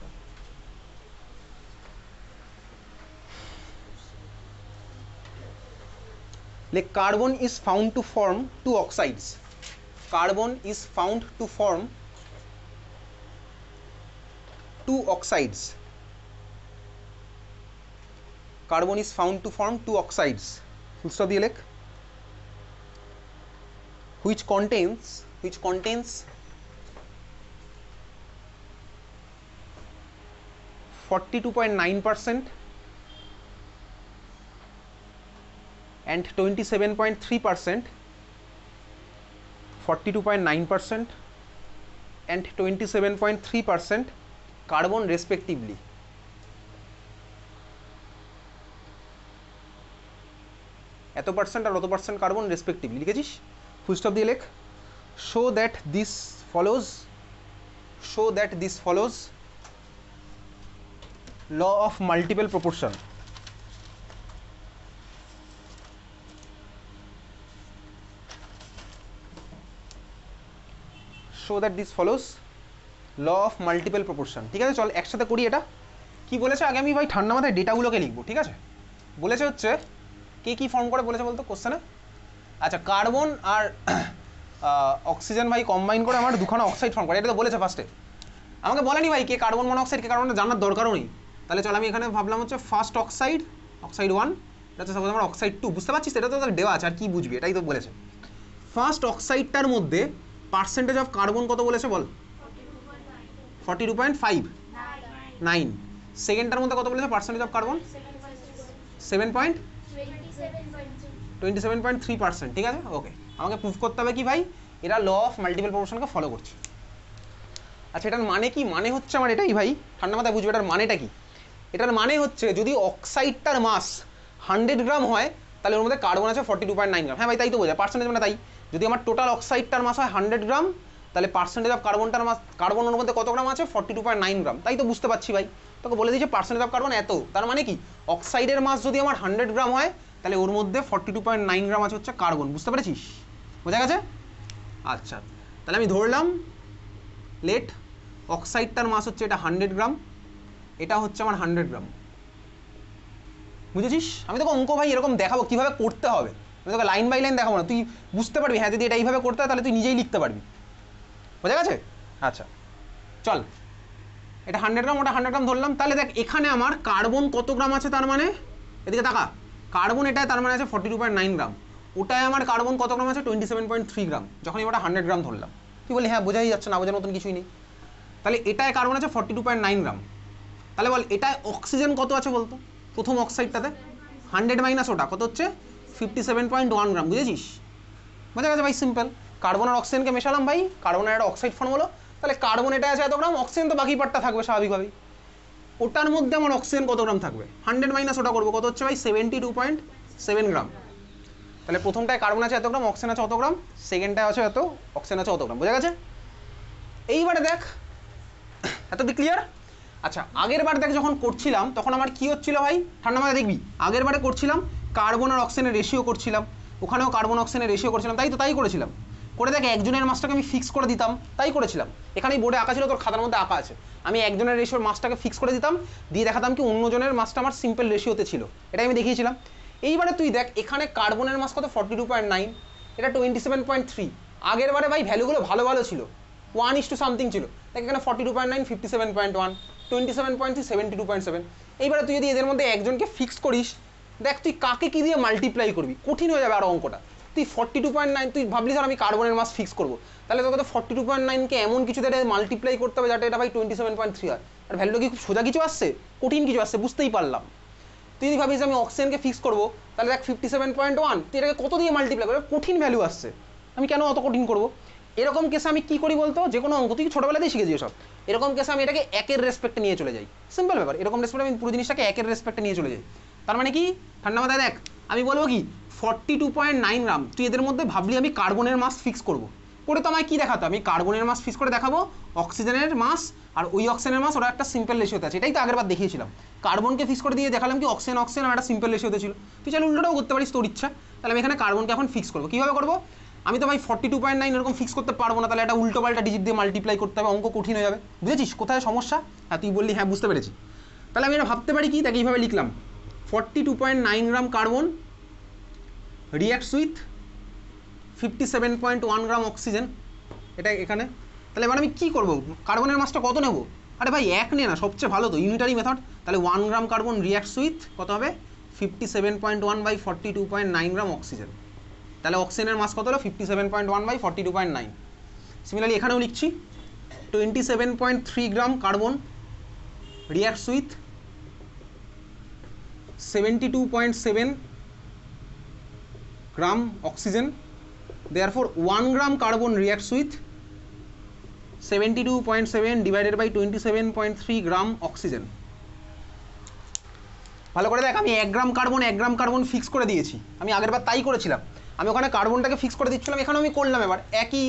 Like carbon is found to form two oxides. Carbon is found to form two oxides. Carbon is found to form two oxides. Full stop দিয়ে লেখ। Which contains 42.9% and 27.3%, 42.9% and 27.3% carbon respectively. এত percent আর অত percent carbon respectively লিখেছিস, full stop দিয়ে লেখ। Show that this follows law of multiple proportion. Show that this follows law of multiple proportion, ঠিক আছে। চল একসাথে করি এটা। কি বলেছে আগে আমি ভাই ঠান্ডা মাথায় ডেটাগুলোকে লিখবো, ঠিক আছে। বলেছে হচ্ছে কে কী ফর্ম করে বলেছে বলতো কোশ্চেনে, আচ্ছা কার্বন আর অক্সিজেন ভাই কম্বাইন করে আমার দুখানা অক্সাইড ফর্ম করে, এটা তো বলেছে ফার্স্টে, আমাকে বলেনি ভাই কে কার্বন মনোক্সাইড কে কার্বন জানার দরকারও নেই। তাহলে চল আমি এখানে ভাবলাম হচ্ছে ফার্স্ট অক্সাইড 1, এটা সাপোজ আমার অক্সাইড 2, বুঝতে পারছিস, এটা তো দেওয়া আছে আর কি বুঝবি, এটাই তো বলেছে। ফার্স্ট অক্সাইডটার মধ্যে পার্সেন্টেজ অফ কার্বন কত বলেছে বল, 42.5, সেকেন্ডটার মধ্যে কত বলেছে পার্সেন্টেজ অফ কার্বন, 27.3%, ঠিক আছে। ওকে, আমাকে প্রুফ করতে হবে কি ভাই, এরা ল অফ মাল্টিপল প্রপোর্শনকে ফলো করছে। আচ্ছা এটার মানে কি, মানে হচ্ছে আমার এটাই ভাই, ঠান্ডা মাথায় বুঝবে এটার মানেটা কি। এটার মানে হচ্ছে যদি অক্সাইডটার মাস 100 গ্রাম হয় তাহলে ওর মধ্যে কার্বন আছে 42.9 গ্রাম, হ্যাঁ ভাই তাই তো বোঝায়, পার্সেন্টেজ মানে তাই। যদি আমার টোটাল অক্সাইডটার মাস হয় 100 গ্রাম তাহলে পার্সেন্টেজ অফ কার্বনটার মাস, কার্বনের মধ্যে কত গ্রাম আছে 42.9 গ্রাম, তাই তো বুঝতে পারছি ভাই। তোকে বলে দিয়েছে পার্সেন্টেজ অফ কার্বন এত, তার মানে কি অক্সাইডের মাস যদি আমার 100 গ্রাম হয় তাহলে ওর মধ্যে 42.9 গ্রাম আছে হচ্ছে কার্বন, বুঝতে পেরেছিস, বোঝা গেছে। আচ্ছা তাহলে আমি ধরলাম লেট অক্সাইডটার মাস হচ্ছে এটা 100 গ্রাম, এটা হচ্ছে আমার 100 গ্রাম, বুঝেছিস। আমি তোকে অঙ্ক ভাই এরকম দেখাবো কীভাবে করতে হবে, আমি তোকে লাইন বাই লাইন দেখাবো না, তুই বুঝতে পারবি, হ্যাঁ যদি এটা এইভাবে করতে হয় তাহলে তুই নিজেই লিখতে পারবি। বোঝা গেছে? আচ্ছা চল, এটা 100 গ্রাম, ওটা 100 গ্রাম ধরলাম। তাহলে দেখ এখানে আমার কার্বন কত গ্রাম আছে, তার মানে এদিকে তাকা, কার্বন এটাই তার মানে আছে 42.9 গ্রাম, ওটাই আমার কার্বন কত গ্রাম আছে 27.3 গ্রাম, যখন ওটা 100 গ্রাম ধরলাম। তুই বলি হ্যাঁ বোঝাই যাচ্ছে, না বোঝার মতন কিছুই নেই। তাহলে এটায় কার্বন আছে 42.9 গ্রাম। তাহলে বল এটায় অক্সিজেন কত আছে বলতো, প্রথম অক্সাইডটাতে 100 মাইনাস ওটা কত হচ্ছে 57.1 গ্রাম, বুঝেছিস? বোঝা গেছে ভাই, সিম্পল। কার্বন আর অক্সিজেনকে মেশালাম ভাই, কার্বনের একটা অক্সাইড ফর্ম হলো। তাহলে কার্বন এটা আছে এত গ্রাম, অক্সিজেন তো বাকি পার্টটা থাকবে স্বাভাবিকভাবেই। ওটার মধ্যে আমার অক্সিজেন কত গ্রাম থাকবে, 100 মাইনাস ওটা করবো, কত হচ্ছে ভাই 72.7 গ্রাম। তাহলে প্রথমটায় কার্বন আছে এত গ্রাম, অক্সিজেন আছে অত গ্রাম, সেকেন্ডটায় আছে এত, অক্সিজেন আছে অত গ্রাম। বোঝা গেছে? এইবারে দেখ, এতদিন ক্লিয়ার? আচ্ছা আগের বার দেখ যখন করছিলাম তখন আমার কি হচ্ছিল ভাই, ঠান্ডা মাথায় দেখবি, আগের বারে করছিলাম কার্বন আর অক্সিজেনের রেশিও করছিলাম, ওখানেও কার্বন অক্সিজেনের রেশিও করছিলাম, তাই তো, তাই করেছিলাম। করে দেখ একজনের মাসটাকে আমি ফিক্স করে দিতাম, তাই করেছিলাম। এখানেই বোর্ডে আঁকা ছিল, তোর খাতার মধ্যে আঁকা আছে। আমি একজনের রেশিওর মাসটাকে ফিক্স করে দিতাম, দিয়ে দেখাতাম কি অন্যজনের মাসটা আমার সিম্পল রেশিওতে ছিল, এটাই আমি দেখিয়েছিলাম। এইবারে তুই দেখ এখানে কার্বনের মাস কত 42.9, এটা 27.3। আগের বারে ভাই ভ্যালুগুলো ভালো ভালো ছিল, 1:2 সামথিং ছিল, দেখ এখানে 42.9, 57.1, 27.3, 72.7। এইবারে তুই যদি এদের মধ্যে একজনকে ফিক্স করিস, দেখ তুই কাকে কি দিয়ে মাল্টিপ্লাই করবি, কঠিন হয়ে যাবে আরও অঙ্কটা। তুই 42.9 তুই ভাবলি স্যার আমি কার্বনের মাস ফিক্স করবো, তাহলে তোকে তো 42.9কে এমন কিছু দিয়ে মাল্টিপ্লাই করতে হবে যাতে এটা ভাই 27.3 হয়। আর ভ্যালুটা কি খুব সোজা কিছু আসছে, কঠিন কিছু আসছে, বুঝতেই পারলাম। তুই যদি ভাবিস আমি অক্সিজেনকে ফিক্স করবো, তাহলে দেখ 57.1 তুই এটাকে কত দিয়ে মাল্টিপ্লাই করবে, কঠিন ভ্যালু আসছে, আমি কেন অত কঠিন করবো। এরকম কেসে আমি কি করি বলতো, যে কোনো অঙ্ক তুই ছোটবেলাতেই শিখেছি সব, এরকম কেসে আমি এটাকে একের রেসপেক্টে নিয়ে চলে যাই, সিম্পল ব্যাপার। এরকম রেসপেক্টে আমি পুরো জিনিসটাকে একের রেসপেক্টে নিয়ে চলে যাই। তার মানে কি, ঠান্ডা মাথায় দেখ, আমি বলবো কি 42.9 গ্রাম, তুই এদের মধ্যে ভাবলি আমি কার্বনের মাস ফিক্স করবো, করে তো আমায় কি দেখাতো, আমি কার্বনের মাস ফিক্স করে দেখাবো, অক্সিজেনের মাস আর ওই অক্সিজেনের মাস ওরা একটা সিম্পল রেশিওতে আছে, এটাই তো আগের বার দেখিয়েছিলাম। কার্বনকে ফিক্স করে দিয়ে দেখালাম কি অক্সিজেন অক্সিজেন একটা সিম্পল রেশিওতে ছিল। তুই চাইলে উল্টোটাও করতে পারিস, তোর ইচ্ছা। তাহলে আমি এখানে কার্বনকে এখন ফিক্স করবো, কীভাবে করবো, আমি তো ভাই 42.9 এরকম ফিক্স করতে পারবো না, তাহলে একটা উল্টো পাল্টা ডিজিট দিয়ে মাল্টিপ্লাই করতে হবে, অঙ্ক কঠিন হয়ে যাবে। বুঝেছিস কোথায় সমস্যা? হ্যাঁ তুই বললি হ্যাঁ বুঝতে পেরেছি। তাহলে আমি এটা ভাবতে পারি কি, তাকে এইভাবে লিখলাম 42.9 গ্রাম carbon reacts with 57.1 gram oxygen, এটা এখানে। তাহলে এবার আমি কী করবো, কার্বনের মাসটা কত নেবো, আরে ভাই এক নে না, সবচেয়ে ভালো তো ইউনিটারি মেথড। তাহলে 1 গ্রাম কার্বন রিয়াক্টস উইথ কত হবে 57.1 বাই 42.9 গ্রাম অক্সিজেন। তাহলে অক্সিজেনের মাস কত হলো 57.1 বাই 42.9। সিমিলারলি এখানেও লিখছি 27.3 গ্রাম carbon reacts with 72.7 gram oxygen, therefore 1 gram carbon reacts with 72.7 divided by 27.3 gram oxygen. ভালো করে দেখ, আমি 1 গ্রাম কার্বন ফিক্স করে দিয়েছি, আমি আগের বার তাই করেছিলাম। আমি ওখানে কার্বনটাকে ফিক্স করে দিচ্ছিলাম, এখানে আমি করলাম এবার একই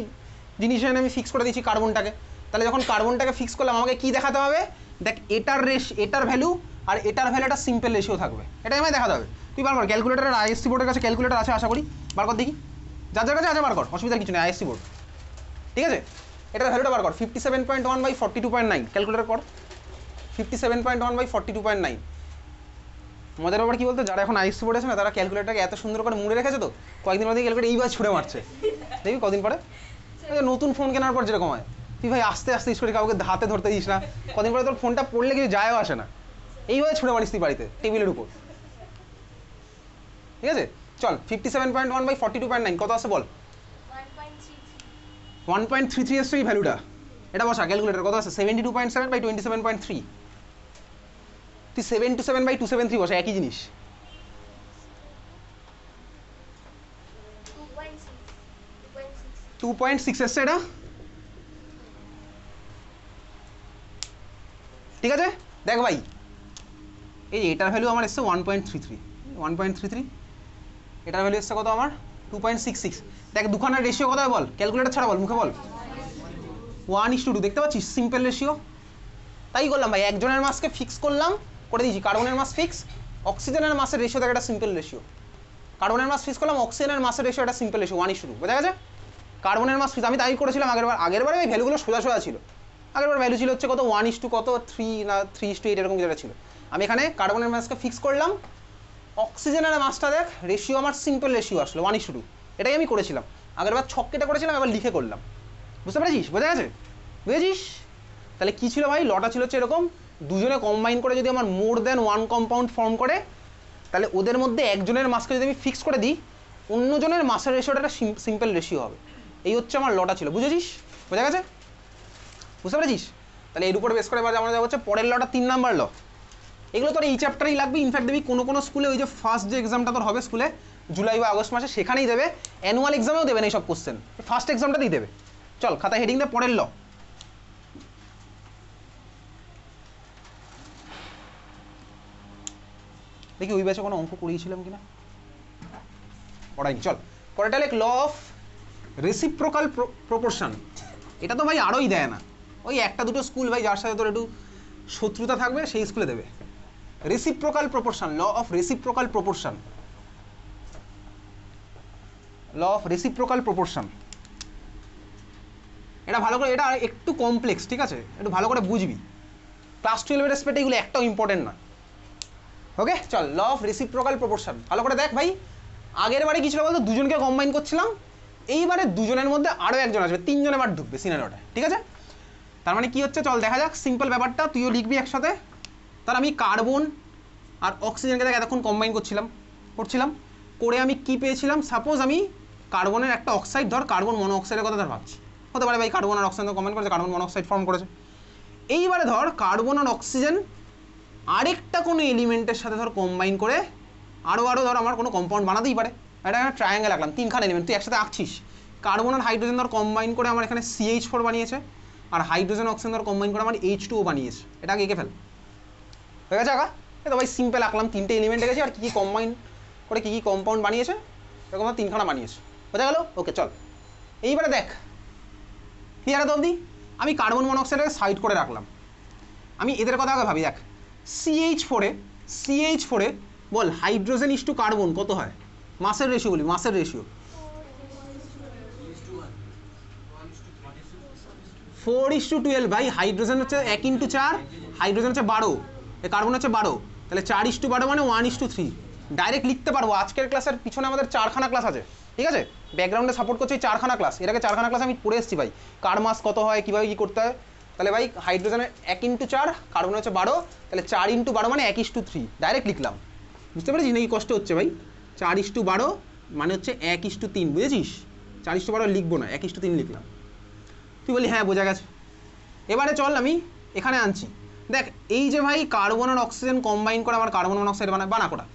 জিনিস আমি ফিক্স করে দিচ্ছি কার্বনটাকে। তাহলে যখন কার্বনটাকে ফিক্স করলাম আমাকে কি দেখাতে হবে, দেখ এটার ভ্যালু আর এটার ভ্যালু একটা সিম্পল রেশিও থাকবে, এটাই আমায় দেখাতে হবে। তুই বার কর ক্যালকুলেটারের, আইএসসি বোর্ডের কাছে ক্যালকুলেটার আছে আশা করি, বার কর দেখি, যার যার কাছে আছে বার কর, অসুবিধা কিছু নেই, আইএসসি বোর্ড, ঠিক আছে। এটার ভ্যালুটা বার কর 57.1 বাই 42.9, ক্যালকুলেটার কর 57.1 বাই 42.9। মজার ব্যাপার কি বলতো, যারা এখন আইএসসি বোর্ড আছে না তারা ক্যালকুলেটারকে এত সুন্দর করে মুড়ে রেখেছে, তো কয়েকদিন পরে ক্যালকুলেটার এইবার ছুড়ে মারছে, দেখবি কদিন পরে। নতুন ফোন কেনার পর যেরকম হয়, তুই ভাই আস্তে আস্তে ইউজ করি, কাউকে হাতে ধরতে দিস না, কদিন পরে তোর ফোনটা পড়লে কিছু যায়ও আসে না, এইভাবে ছুড়ে মারিস তুই বাড়িতে টেবিলের উপর, ঠিক আছে। চল 57.1 বাই 42.9 কত আসে বল, 1.33 এসছে এই ভ্যালুটা, এটা বসা ক্যালকুলেটার কত আছে 72.7 বাই 27.3, তুই 727 বাই 273 বসা, একই জিনিস। 2.6 এসছে এটা, ঠিক আছে। দেখ ভাই এই এটার ভ্যালু আমার এসছে 1.33, এটার ভ্যালু এসছে কত আমার 2.66। দেখ দুখানার রেশিও কত বল, ক্যালকুলেটার ছাড়া বল, মুখে বল 1:2, দেখতে পাচ্ছিস সিম্পল রেশিও। তাই করলাম ভাই, একজনের মাসকে ফিক্স করলাম, করে দিয়েছি কার্বনের মাস ফিক্স, অক্সিজেনের মাসের রেশিও দেখ একটা সিম্পল রেশিও, কার্বনের মাস ফিক্স করলাম, অক্সিজেনের মাসের রেশিও একটা সিম্পল রেশিও 1:2, বোঝা গেছে। কার্বনের মাস ফিক্স আমি তাই করেছিলাম আগেরবারে ওই ভ্যালুগুলো সোজা সোজা ছিল, আগেরবার ভ্যালু ছিল হচ্ছে কত 1:2 কত 3 না 3:8 এরকম যেটা ছিল। আমি এখানে কার্বনের মাসকে ফিক্স করলাম, অক্সিজেনের মাসটা দেখ রেশিও আমার সিম্পল রেশিও আসলো 1:2, এটাই আমি করেছিলাম আগেরবার, ছক কেটে করেছিলাম, এবার লিখে করলাম, বুঝতে পেরেছিস? বোঝা গেছে? বুঝেছিস? তাহলে কী ছিল ভাই? লটা ছিল হচ্ছে এরকম, দুজনে কম্বাইন করে যদি আমার more than one compound form করে, তাহলে ওদের মধ্যে একজনের মাসকে যদি আমি ফিক্স করে দিই, অন্যজনের মাসের রেশিওটা একটা সিম্পল রেশিও হবে। এই হচ্ছে আমার লটা ছিল। বুঝেছিস? বোঝা গেছে? বুঝতে পেরেছিস? তাহলে এর উপরে বেস করে আমরা যা হচ্ছে পরের লটা 3 নাম্বার ল। এগুলো তোর এই চ্যাপ্টারেই লাগবে। ইনফ্যাক্ট দেবি কোনো স্কুলে ওই যে ফার্স্ট যে এক্সামটা তোর হবে স্কুলে জুলাই বা আগস্ট মাসে, সেখানেই দেবে। অ্যানুয়াল এক্সামেও দেবে না এইসব কোশ্চেন, ফার্স্ট এক্সামটাতেই দেবে। চল খাতায় হেডিং দে পরের ল। দেখি ওই ব্যাচে কোনো অঙ্ক করিয়েছিলাম কিনা, পড়াইনি। চল পরেরটা লেখ ল অফ রেসিপ্রোকাল প্রপোর্শন। এটা তো ভাই আরোই দেয় না, ওই একটা দুটো স্কুল ভাই যার সাথে তোর একটু শত্রুতা থাকবে সেই স্কুলে দেবে। Reciprocal proportion, law of reciprocal proportion, law of reciprocal proportion. এটা ভালো করে, এটা একটু কমপ্লেক্স, ঠিক আছে? একটু ভালো করে বুঝবি। ক্লাস 12-এর রেসপেক্টে এগুলো একটাও ইম্পর্টেন্ট না। ওকে চল, ল অফ রেসিপ্রোকাল প্রপোর্শন ভালো করে দেখ ভাই। আগের বারে কি ছিল বলতো? দুজনকে কম্বাইন করছিলাম, এইবারে দুজনের মধ্যে আরও একজন আসবে, 3 জন এবার ঢুকবে সিনারিওটা, ঠিক আছে? তার মানে কি হচ্ছে চল দেখা যাক। সিম্পল ব্যাপারটা তুইও লিখবি একসাথে। তার আমি কার্বন আর অক্সিজেনকে দেখ এতক্ষণ কম্বাইন করছিলাম করে আমি কি পেয়েছিলাম? সাপোজ আমি কার্বনের একটা অক্সাইড, ধর কার্বন মনোঅক্সাইডের কথা ধর ভাবছি, হতে পারে ভাই কার্বন আর অক্সিজেন কম্বাইন করেছে, কার্বন মনোঅক্সাইড ফর্ম করেছে। এইবারে ধর কার্বন আর অক্সিজেন আরেকটা কোনো এলিমেন্টের সাথে ধর কম্বাইন করে আরও ধর আমার কোনো কম্পাউন্ড বানাতেই পারে। এটা একটা ট্রায়াঙ্গেল আঁকলাম, 3খান এলিমেন্ট তুই একসাথে আঁকছিস। কার্বন আর হাইড্রোজেন ধর কম্বাইন করে আমার এখানে CH4 বানিয়েছে, আর হাইড্রোজেন অক্সিজেন ধর কম্বাইন করে আমার H2O বানিয়েছে। এটা এঁকে ফেল, হয়ে গেছে আঁকা? এটা ভাই সিম্পল আঁকলাম, 3টে এলিমেন্ট এঁকেছি, আর কী কম্বাইন করে কী কম্পাউন্ড বানিয়েছে এরকম 3খানা বানিয়েছে। বোঝা গেল? ওকে চল এইবারে দেখ, ক্লিয়ার তো অবধি? আমি কার্বন মনোঅক্সাইডকে সাইড করে রাখলাম, আমি এদের কথা আগে ভাবি। দেখ CH4 A ball hydrogen is to carbon কত হয়? মাসের রেশিও বলি, মাসের রেশিও 4:12 ভাই। হাইড্রোজেন হচ্ছে 1:4, হাইড্রোজেন হচ্ছে 12, কার্বন হচ্ছে 12, তাহলে 4:12 মানে 1:3। ডাইরেক্ট লিখতে পারবো। আজকের ক্লাসের পিছনে আমাদের 4খানা ক্লাস আছে, ঠিক আছে? ব্যাকগ্রাউন্ডে সাপোর্ট করছে এই 4খানা ক্লাস। এর আগে 4খানা ক্লাস আমি পড়ে এসেছি ভাই, কার মাস কত হয়, কীভাবে কী করতে হয়। তাহলে ভাই হাইড্রোজেনের 1:4, কার্বন হচ্ছে 12, তাহলে 4:12 মানে 1:3 ডাইরেক্ট লিখলাম। বুঝতে পেরেছিস নাকি কষ্ট হচ্ছে ভাই? 4:12 মানে হচ্ছে 1:3, বুঝেছিস? 4:12 লিখবো না, 1:3 লিখলাম। তুই বলি হ্যাঁ বোঝা গেছে। এবারে চল আমি এখানে আনছি। দেখ এই যে ভাই কার্বন আর অক্সিজেন কম্বাইন করে আমার কার্বন মনোক্সাইড বানায়, কোটা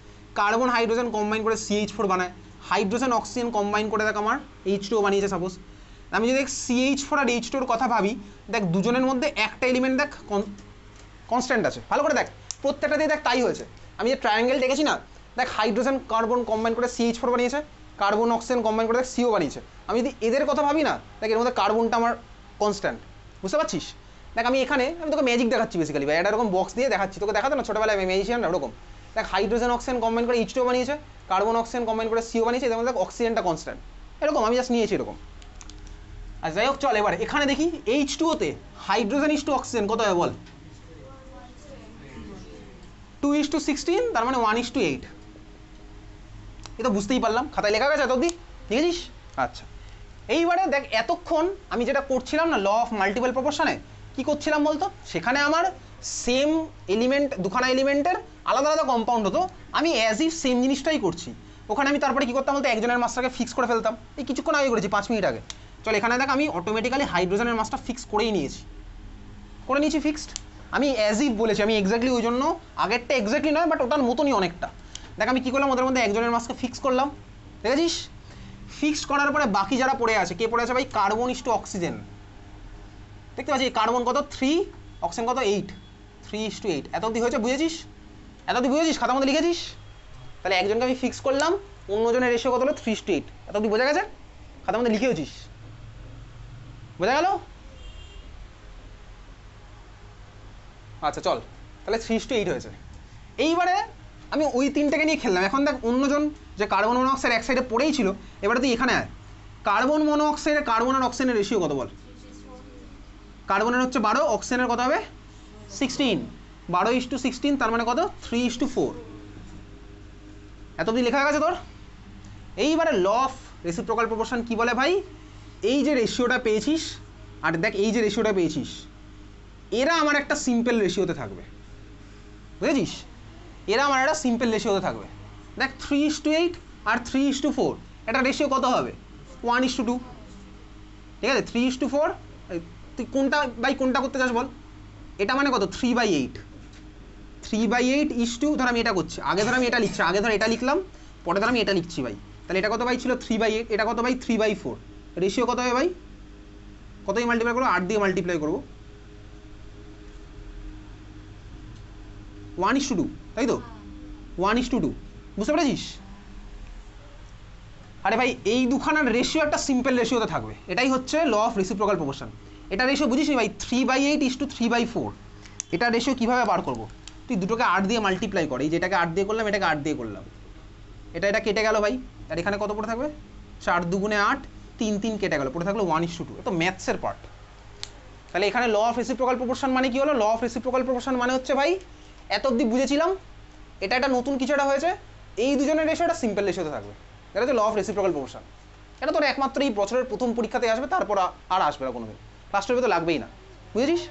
কার্বন হাইড্রোজেন কম্বাইন করে CH4 বানায়, হাইড্রোজেন অক্সিজেন কম্বাইন করে দেখ আমার H2O বানিয়েছে সাপোজ। আমি যদি দেখ CH4 আর H2ওর কথা ভাবি, দেখ দুজনের মধ্যে একটা এলিমেন্ট দেখ কনস্ট্যান্ট আছে। ভালো করে দেখ, প্রত্যেকটা দিয়ে দেখ তাই হয়েছে। আমি যে ট্রায়াঙ্গেল দেখেছি না, দেখ হাইড্রোজেন কার্বন কম্বাইন করে CH4 বানিয়েছে, কার্বন অক্সিজেন কম্বাইন করে দেখ CO বানিয়েছে। আমি যদি এদের কথা ভাবি না, দেখ এর মধ্যে কার্বনটা আমার কনস্ট্যান্ট। বুঝতে পারছিস? দেখ আমি এখানে তোকে ম্যাজিক দেখাচ্ছি বেসিক্যালি ভাই, এটা এরকম বক্স দিয়ে দেখাচ্ছি, তোকে দেখাতো না ছোটোবেলায় ম্যাজিশিয়ান না, ওরকম। দেখ হাইড্রোজেন অক্সিজেন কম্বাইন করে H2O বানিয়েছে, কার্বন অক্সিজেন কম্বাইন করে CO বানিয়েছে, এদের মধ্যে দেখ অক্সিজেনটা কনস্ট্যান্ট। এরকম আমি জাস্ট নিয়েছি এরকম। আর যাই হোক চল এবার এখানে দেখি H2O-তে হাইড্রোজেন ইস টু অক্সিজেন কত হয় বল? 2:16, তার মানে 1:8। এ তো বুঝতেই পারলাম, খাতায় লেখা গেছে এত অবধি, লিখেছিস? আচ্ছা এইবারে দেখ এতক্ষণ আমি যেটা করছিলাম না ল অফ মাল্টিপল প্রপোর্শনে, কি করছিলাম বলতো? সেখানে আমার সেম এলিমেন্ট, দুখানা এলিমেন্টের আলাদা আলাদা কম্পাউন্ড হতো, আমি অ্যাজ ইফ সেম জিনিসটাই করছি। ওখানে আমি তারপরে কী করতাম বলতো? একজনের মাসটাকে ফিক্স করে ফেলতাম। এই কিছুক্ষণ আগে করেছি, 5 মিনিট আগে। চল এখানে দেখ আমি অটোমেটিক্যালি হাইড্রোজেনের মাসটা ফিক্স করেই নিয়েছি, ফিক্সড। আমি অ্যাজ ইফ বলেছি, আমি এক্স্যাক্টলি ওই জন্য আগেরটা এক্স্যাক্টলি নয়, বাট ওটার মতনই অনেকটা। দেখ আমি কী করলাম, ওদের মধ্যে একজনের মাসকে ফিক্স করলাম, দেখেছিস? ফিক্স করার পরে বাকি যারা পড়ে আছে, কে পড়ে আছে ভাই? Carbon is to oxygen. দেখতে পাচ্ছি কার্বন কত 3, অক্সিজেন কত 8, 3:8। এত অবধি হয়েছে? বুঝেছিস? এত অবধি বুঝেছিস? খাতার মধ্যে লিখেছিস? তাহলে একজনকে আমি ফিক্স করলাম, অন্যজনের রেশিও কত হলো? 3:8। এত অবধি বোঝা গেছে? খাতার মধ্যে লিখেওছিস? বোঝা গেল? আচ্ছা চল তাহলে 3:8 হয়েছে। এইবারে আমি ওই 3টাকে নিয়ে খেললাম। এখন দেখ অন্যজন যে কার্বন মনোঅক্সাইড এক সাইডে পড়েই ছিল, এবারে তুই এখানে আয়। কার্বন মনোঅক্সাইডে কার্বন আর অক্সিজেনের রেশিও কত বল? কার্বনের হচ্ছে 12, অক্সিজেনের কত হবে? 16। 12:16, তার মানে কত? 3:4। এত অবধি লেখা গেছে তোর? এইবারে ল অফ রেসিপ্রোকাল প্রপোর্শন কি বলে ভাই? এই যে রেশিওটা পেয়েছিস, আর দেখ এই যে রেশিওটা পেয়েছিস, এরা আমার একটা সিম্পল রেশিওতে থাকবে, বুঝেছিস? এরা আমার একটা সিম্পল রেশিওতে থাকবে। দেখ 3:8 আর 3:4, এটা রেশিও কত হবে? 1:2, ঠিক আছে? 3:4, তুই কোনটা বাই কোনটা করতে চাস বল? এটা মানে কত? 3/8, 3/8 ধর আমি এটা করছি, আগে ধর আমি এটা লিখছি, আগে ধর এটা লিখলাম, পরে ধর আমি এটা লিখছি ভাই, তাহলে এটা কত ভাই ছিল? 3/8, এটা কত ভাই? 3/4। রেশিও কত হবে ভাই? কত দিয়ে মাল্টিপ্লাই করবো? 8 দিয়ে মাল্টিপ্লাই করবো, 1:2, তাই তো? 1:2, বুঝতে পেরেছিস? আরে ভাই এই দুখানার রেশিও একটা সিম্পল রেশিওতে থাকবে, এটাই হচ্ছে ল অফ রেসিপ্রোকাল প্রপোর্শন। এটা রেশিও বুঝিস নি ভাই? 3/8:3/4। এটা রেশিও কীভাবে বার করবো? তুই দুটোকে 8 দিয়ে মাল্টিপ্লাই কর, এই যেটাকে 8 দিয়ে করলাম, এটাকে 8 দিয়ে করলাম, এটা কেটে গেল ভাই, আর এখানে কত পড়ে থাকবে? 4 দুগুণে 8, 3 কেটে গেল, পড়ে থাকলো 1:2। এটা তো ম্যাথসের পার্ট। তাহলে এখানে ল অফ রেসিপ্রোকাল প্রপোর্শন মানে কি হলো? ল অফ রেসিপ্রোকাল প্রপোর্শন মানে হচ্ছে ভাই, এত অবধি বুঝেছিলাম, এটা একটা নতুন কিছু একটা হয়েছে, এই দুজনের রেশিওটা সিম্পল রেশিওতে থাকবে, এটা হচ্ছে ল অফ রেসিপ্রোকাল প্রপোর্শন। এটা তোর একমাত্র এই বছরের প্রথম পরীক্ষাতে আসবে, তারপর আর আসবে না কোনোদিন, ক্লাস টেবিলে তো লাগবেই না, বুঝেছিস?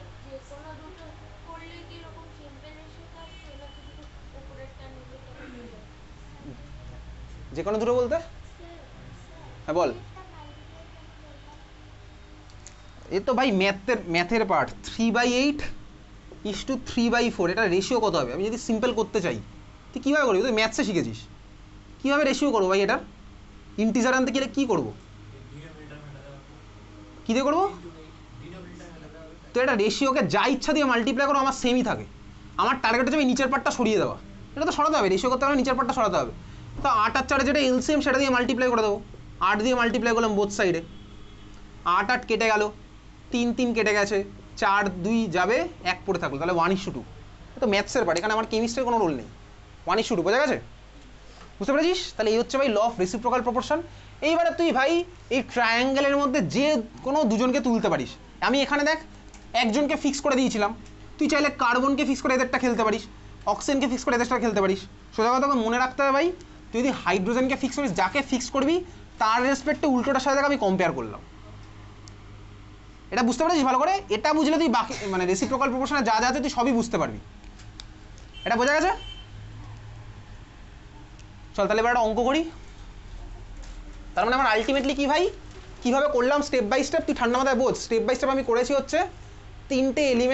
যে কোনো দুটো বলতে? হ্যাঁ বল। এ তো ভাই ম্যাথের পার্ট। 3/8:3/4, এটা রেশিও কত হবে? আমি যদি সিম্পল করতে চাই তুই কীভাবে করবি? তুই ম্যাথসে শিখেছিস, কীভাবে রেশিও করবো ভাই? এটার ইন্টিজার আনতে গেলে কী করবো? কী দিয়ে করবো? তো এটা রেশিওকে যা ইচ্ছা দিয়ে মাল্টিপ্লাই করো, আমার সেমই থাকে। আমার টার্গেট হচ্ছে নিচের পার্টটা সরিয়ে দেওয়া, এটা তো সরাতে হবে, রেশিও করতে হবে, নিচের পার্টটা সরাতে হবে। তো 8 আর 4 যেটা এলসিএম সেটা দিয়ে মাল্টিপ্লাই করে দেবো, 8 দিয়ে মাল্টিপ্লাই করলাম বোথ সাইডে, 8 কেটে গেল, 3 কেটে গেছে, 4 2 যাবে, 1 পড়ে থাকলো, তাহলে 1:2। তো ম্যাথসের পার্ট, এখানে আমার কেমিস্ট্রির কোনো রোল নেই। 1:2 বোঝা গেছে? বুঝতে পেরেছিস? তাহলে এই হচ্ছে ভাই ল অফ রেসিপ্রোকাল প্রপোর্শন। এইবারে তুই ভাই এই ট্রায়াঙ্গেলের মধ্যে যে কোনো দুজনকে তুলতে পারিস। আমি এখানে দেখ একজনকে ফিক্স করে দিয়েছিলাম, তুই চাইলে কার্বনকে ফিক্স করে এদেরটা খেলতে পারিস, অক্সিজেনকে ফিক্স করে এদেরটা খেলতে পারিস। সোজা কথা মনে রাখতে হবে ভাই, তুই যদি হাইড্রোজেনকে ফিক্স করিস, যাকে ফিক্স করবি তার রেসপেক্টে উল্টোটার সাথে আমি কম্পেয়ার করলাম। এটা বুঝতে পারছিস ভালো করে? এটা বুঝলে তুই বাকি মানে রেসিপ্রোকাল প্রপোর্শনে যা যা আছে তুই সবই বুঝতে পারবি। এটা বোঝা গেছে? চল তাহলে এবার একটা অঙ্ক করি। তার মানে আমার আলটিমেটলি কি ভাই, কীভাবে করলাম স্টেপ বাই স্টেপ, তুই ঠান্ডা মাথায় বোঝ। স্টেপ বাই স্টেপ আমি করেছি হচ্ছে 3টে এলিমেন্ট